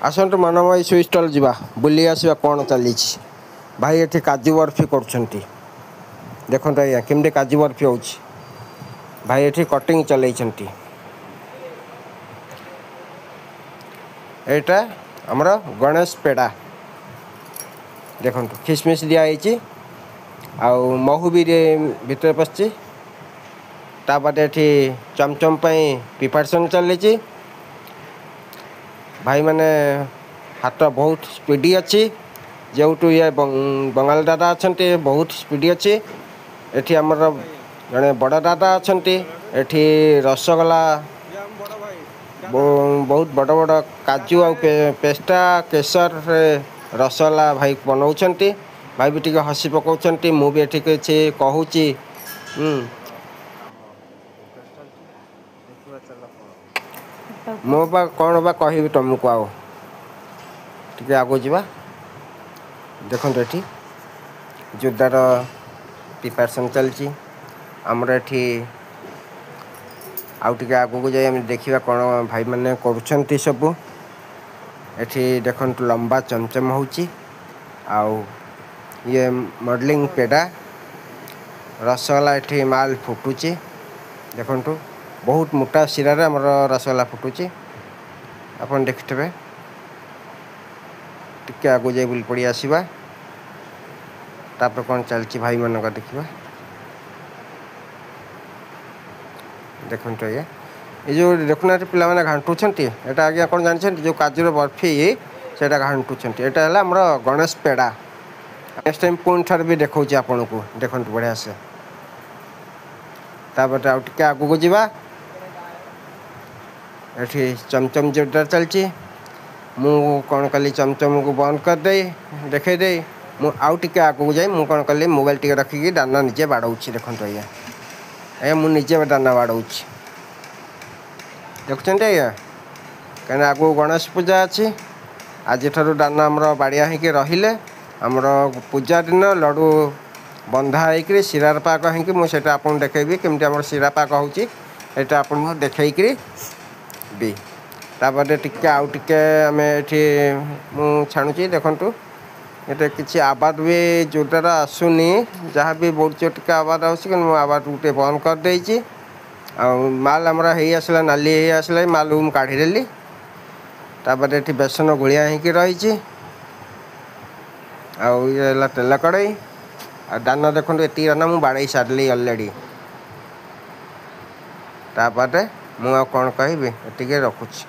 आसतु मनमयी sweet stall जीवा बुली आसवा कौन चली भाई ये काजू बर्फी कर देखो आज्ञा केमती काजू बर्फी हो भाई ये कटिंग चल एटा आमर गणेश पेड़ा देखो खिसमिस दिखाई आउ महू भी भितर पशि तापटे ये चमचम प्रिपारेसन चली भाई माने हाथ बहुत स्पीडी अच्छी जो ये बंगाल दादा अच्छा बहुत स्पीडी अच्छी एठी आमर जड़े बड़ दादा अच्छा एठी रसगोला बहुत बड़ बड़ काजू आ पेस्टा केसर रसगोला भाई बनाऊँच भाई भी टे हसी पकाउंट मुझे किसी कहूँ मो बा कौन बा कह तुमको आओ टे आगो जा देखो ये जोरदार प्रिपारेसन चलती आमर ये आउ टे आगू को जाए देखा कौन भाई मैंने कर सब ये देखो लंबा चमचम हो ये मॉडलिंग पेड़ा रसगोला ये माल फुटुची देखु बहुत मोटा शिरार आमर रसगोला फुटुची आपन देखिथे टिके आगु जाए बुल पड़ी आसवा तापर कौन चलती भाई मान देखा देखो ये जो देखुना पिला मैंने घाटुंट यहाँ आज्ञा कौन जानते जो काजूर बर्फी से घाटुंट यहाँ है आमर गणेश पेड़ा नेक्स्ट टाइम पुणी थे भी देखा आपन को देखो बढ़िया से तापर आउ टे आगू को जावा ये चमचम जोरदार चलती मु कौन कली चमचम को बंद कर दे देखे दे आउ टे आगू जाए मुझे कौन कली मोबाइल टे रखिकी दाना निजे बाड़ाऊँ देखो आज्ञा मुझे दाना बाड़ाऊँ देखुं आज्ञा कहीं आगू गणेश पूजा अच्छी आज दाना आमर बाड़िया होकर रहिले आमर पूजा दिन लड्डू बंधा होकर शिरार पाक होगी आपको देखेबी केमती आम शिरा पाक होता आपको देखी भी तापर टिके आउ टे आम ये छाणुची देखु ये किसी आवाज भी जोरदार आसुनी जहाँ भी बहुत टे आवाज आवाज गोटे बंद कर देची माल आमर हो आसला नाली हो आसला माल को काढ़ीदेली तापर ये बेसन गुड़िया होकर रही ये तेल कड़ई आ दाना देखो ये दाना मुझे बाड़े सारे अलरेडी तापर मुझे कौन कहि ये रखुच्छी।